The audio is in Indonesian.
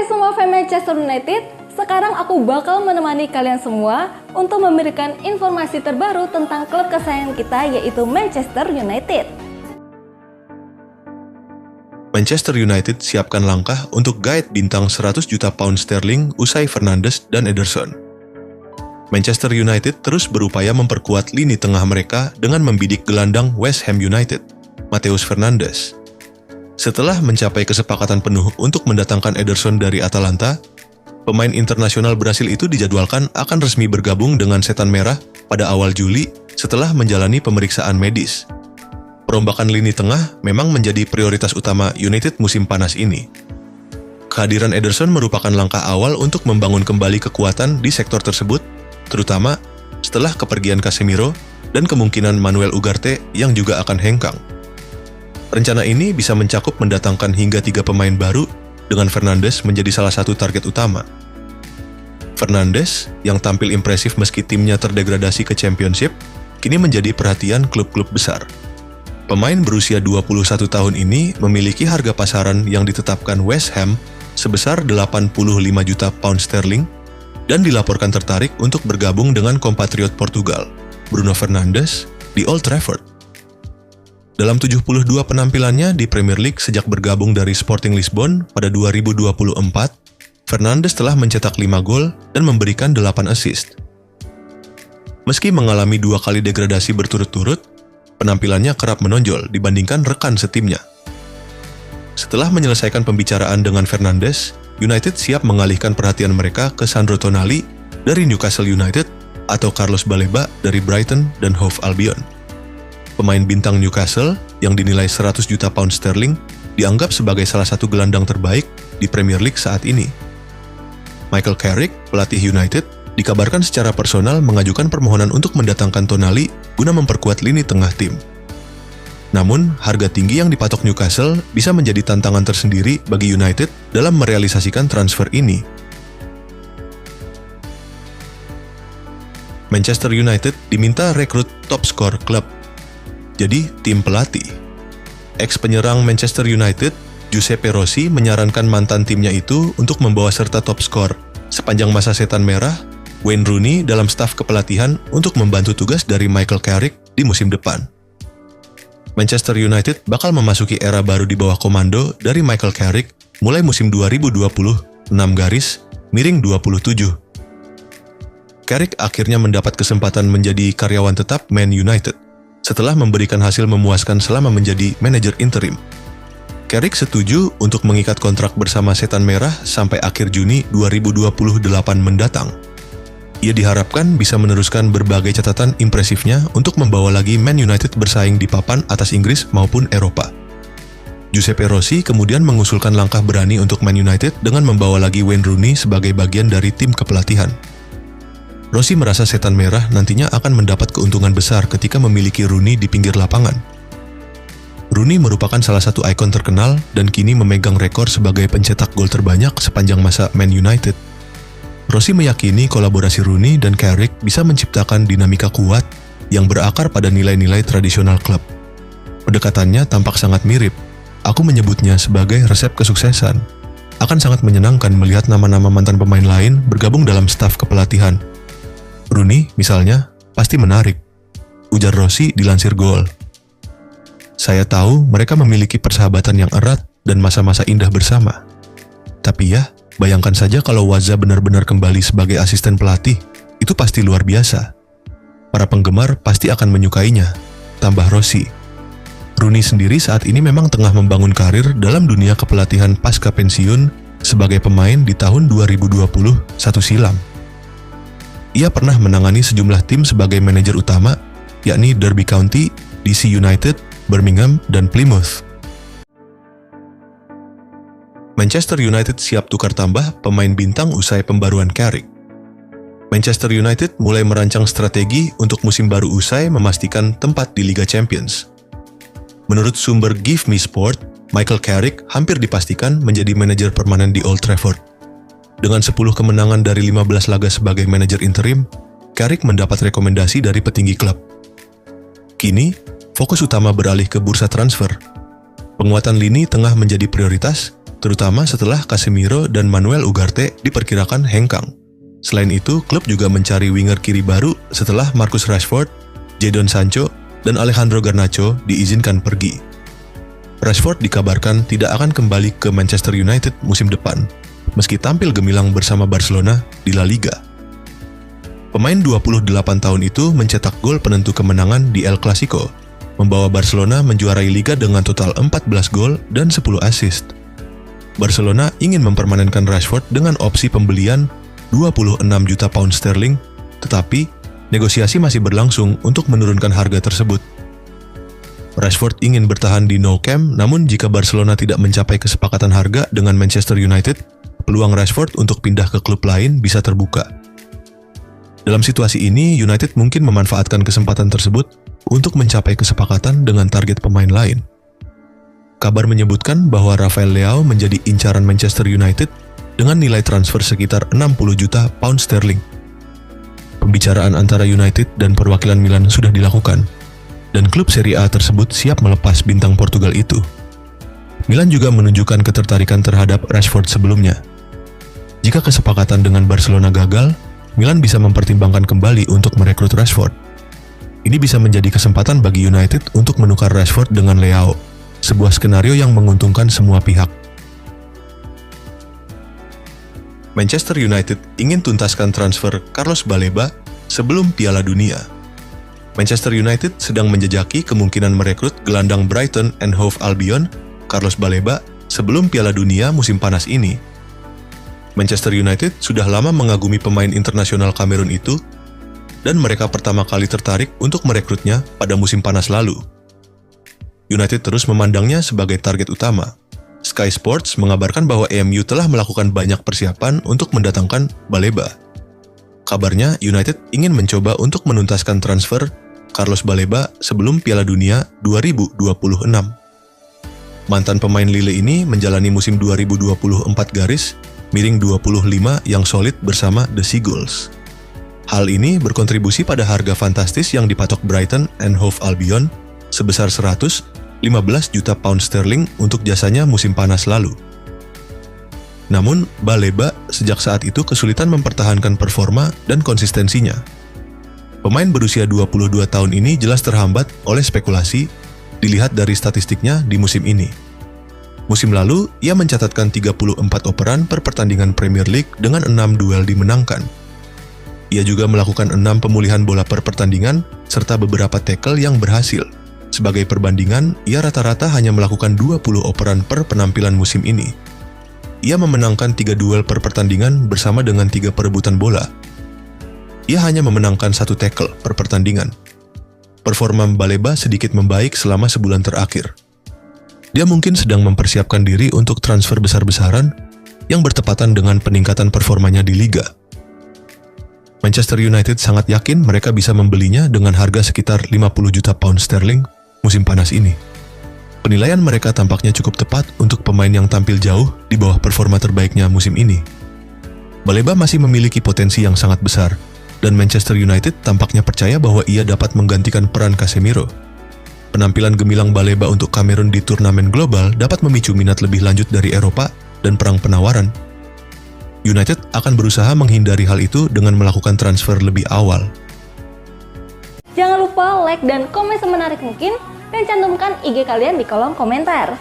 semua fans Manchester United, sekarang aku bakal menemani kalian semua untuk memberikan informasi terbaru tentang klub kesayangan kita, yaitu Manchester United. Manchester United siapkan langkah untuk gaet bintang 100 juta pound sterling usai Fernandes dan Ederson. Manchester United terus berupaya memperkuat lini tengah mereka dengan membidik gelandang West Ham United, Matheus Fernandes. Setelah mencapai kesepakatan penuh untuk mendatangkan Ederson dari Atalanta, pemain internasional Brasil itu dijadwalkan akan resmi bergabung dengan Setan Merah pada awal Juli setelah menjalani pemeriksaan medis. Perombakan lini tengah memang menjadi prioritas utama United musim panas ini. Kehadiran Ederson merupakan langkah awal untuk membangun kembali kekuatan di sektor tersebut, terutama setelah kepergian Casemiro dan kemungkinan Manuel Ugarte yang juga akan hengkang. Rencana ini bisa mencakup mendatangkan hingga 3 pemain baru dengan Fernandes menjadi salah satu target utama. Fernandes, yang tampil impresif meski timnya terdegradasi ke Championship, kini menjadi perhatian klub-klub besar. Pemain berusia 21 tahun ini memiliki harga pasaran yang ditetapkan West Ham sebesar 85 juta pound sterling dan dilaporkan tertarik untuk bergabung dengan kompatriot Portugal, Bruno Fernandes, di Old Trafford. Dalam 72 penampilannya di Premier League sejak bergabung dari Sporting Lisbon pada 2024, Fernandes telah mencetak 5 gol dan memberikan 8 assist. Meski mengalami 2 kali degradasi berturut-turut, penampilannya kerap menonjol dibandingkan rekan setimnya. Setelah menyelesaikan pembicaraan dengan Fernandes, United siap mengalihkan perhatian mereka ke Sandro Tonali dari Newcastle United atau Carlos Baleba dari Brighton dan Hove Albion. Pemain bintang Newcastle yang dinilai 100 juta pound sterling dianggap sebagai salah satu gelandang terbaik di Premier League saat ini. Michael Carrick, pelatih United, dikabarkan secara personal mengajukan permohonan untuk mendatangkan Tonali guna memperkuat lini tengah tim. Namun, harga tinggi yang dipatok Newcastle bisa menjadi tantangan tersendiri bagi United dalam merealisasikan transfer ini. Manchester United diminta rekrut top skor klub. Jadi, tim pelatih. Ex-penyerang Manchester United, Giuseppe Rossi menyarankan mantan timnya itu untuk membawa serta top skor sepanjang masa Setan Merah, Wayne Rooney dalam staf kepelatihan untuk membantu tugas dari Michael Carrick di musim depan. Manchester United bakal memasuki era baru di bawah komando dari Michael Carrick mulai musim 2020-6 miring 27. Carrick akhirnya mendapat kesempatan menjadi karyawan tetap Man United setelah memberikan hasil memuaskan selama menjadi manajer interim. Carrick setuju untuk mengikat kontrak bersama Setan Merah sampai akhir Juni 2028 mendatang. Ia diharapkan bisa meneruskan berbagai catatan impresifnya untuk membawa lagi Man United bersaing di papan atas Inggris maupun Eropa. Giuseppe Rossi kemudian mengusulkan langkah berani untuk Man United dengan membawa lagi Wayne Rooney sebagai bagian dari tim kepelatihan. Rossi merasa Setan Merah nantinya akan mendapat keuntungan besar ketika memiliki Rooney di pinggir lapangan. Rooney merupakan salah satu ikon terkenal dan kini memegang rekor sebagai pencetak gol terbanyak sepanjang masa Man United. Rossi meyakini kolaborasi Rooney dan Carrick bisa menciptakan dinamika kuat yang berakar pada nilai-nilai tradisional klub. Pendekatannya tampak sangat mirip. Aku menyebutnya sebagai resep kesuksesan. Akan sangat menyenangkan melihat nama-nama mantan pemain lain bergabung dalam staf kepelatihan. Rooney, misalnya, pasti menarik, ujar Rossi dilansir Goal. Saya tahu mereka memiliki persahabatan yang erat dan masa-masa indah bersama. Tapi ya, bayangkan saja kalau Waza benar-benar kembali sebagai asisten pelatih, itu pasti luar biasa. Para penggemar pasti akan menyukainya, tambah Rossi. Rooney sendiri saat ini memang tengah membangun karir dalam dunia kepelatihan pasca pensiun sebagai pemain di tahun 2021 silam. Ia pernah menangani sejumlah tim sebagai manajer utama, yakni Derby County, DC United, Birmingham, dan Plymouth. Manchester United siap tukar tambah pemain bintang usai pembaruan Carrick. Manchester United mulai merancang strategi untuk musim baru usai memastikan tempat di Liga Champions. Menurut sumber Give Me Sport, Michael Carrick hampir dipastikan menjadi manajer permanen di Old Trafford. Dengan 10 kemenangan dari 15 laga sebagai manajer interim, Carrick mendapat rekomendasi dari petinggi klub. Kini, fokus utama beralih ke bursa transfer. Penguatan lini tengah menjadi prioritas terutama setelah Casemiro dan Manuel Ugarte diperkirakan hengkang. Selain itu, klub juga mencari winger kiri baru setelah Marcus Rashford, Jadon Sancho, dan Alejandro Garnacho diizinkan pergi. Rashford dikabarkan tidak akan kembali ke Manchester United musim depan, meski tampil gemilang bersama Barcelona di La Liga. Pemain 28 tahun itu mencetak gol penentu kemenangan di El Clasico, membawa Barcelona menjuarai Liga dengan total 14 gol dan 10 assist. Barcelona ingin mempermanenkan Rashford dengan opsi pembelian 26 juta pound sterling, tetapi negosiasi masih berlangsung untuk menurunkan harga tersebut. Rashford ingin bertahan di Nou Camp, namun jika Barcelona tidak mencapai kesepakatan harga dengan Manchester United, peluang Rashford untuk pindah ke klub lain bisa terbuka. Dalam situasi ini, United mungkin memanfaatkan kesempatan tersebut untuk mencapai kesepakatan dengan target pemain lain. Kabar menyebutkan bahwa Rafael Leao menjadi incaran Manchester United dengan nilai transfer sekitar 60 juta pound sterling. Pembicaraan antara United dan perwakilan Milan sudah dilakukan, dan klub Serie A tersebut siap melepas bintang Portugal itu. Milan juga menunjukkan ketertarikan terhadap Rashford sebelumnya. Jika kesepakatan dengan Barcelona gagal, Milan bisa mempertimbangkan kembali untuk merekrut Rashford. Ini bisa menjadi kesempatan bagi United untuk menukar Rashford dengan Leao, sebuah skenario yang menguntungkan semua pihak. Manchester United ingin tuntaskan transfer Carlos Baleba sebelum Piala Dunia. Manchester United sedang menjejaki kemungkinan merekrut gelandang Brighton and Hove Albion, Carlos Baleba, sebelum Piala Dunia musim panas ini. Manchester United sudah lama mengagumi pemain internasional Kamerun itu, dan mereka pertama kali tertarik untuk merekrutnya pada musim panas lalu. United terus memandangnya sebagai target utama. Sky Sports mengabarkan bahwa MU telah melakukan banyak persiapan untuk mendatangkan Baleba. Kabarnya, United ingin mencoba untuk menuntaskan transfer Carlos Baleba sebelum Piala Dunia 2026. Mantan pemain Lille ini menjalani musim 2024 yang solid bersama The Seagulls. Hal ini berkontribusi pada harga fantastis yang dipatok Brighton and Hove Albion sebesar 115 juta pound sterling untuk jasanya musim panas lalu. Namun, Baleba sejak saat itu kesulitan mempertahankan performa dan konsistensinya. Pemain berusia 22 tahun ini jelas terhambat oleh spekulasi, dilihat dari statistiknya di musim ini. Musim lalu, ia mencatatkan 34 operan per pertandingan Premier League dengan 6 duel dimenangkan. Ia juga melakukan 6 pemulihan bola per pertandingan serta beberapa tackle yang berhasil. Sebagai perbandingan, ia rata-rata hanya melakukan 20 operan per penampilan musim ini. Ia memenangkan 3 duel per pertandingan bersama dengan 3 perebutan bola. Ia hanya memenangkan 1 tackle per pertandingan. Performa Baleba sedikit membaik selama sebulan terakhir. Dia mungkin sedang mempersiapkan diri untuk transfer besar-besaran yang bertepatan dengan peningkatan performanya di Liga. Manchester United sangat yakin mereka bisa membelinya dengan harga sekitar 50 juta pound sterling musim panas ini. Penilaian mereka tampaknya cukup tepat untuk pemain yang tampil jauh di bawah performa terbaiknya musim ini. Baleba masih memiliki potensi yang sangat besar, dan Manchester United tampaknya percaya bahwa ia dapat menggantikan peran Casemiro. Penampilan gemilang Baleba untuk Kamerun di turnamen global dapat memicu minat lebih lanjut dari Eropa dan perang penawaran. United akan berusaha menghindari hal itu dengan melakukan transfer lebih awal. Jangan lupa like dan komen semenarik mungkin dan cantumkan IG kalian di kolom komentar.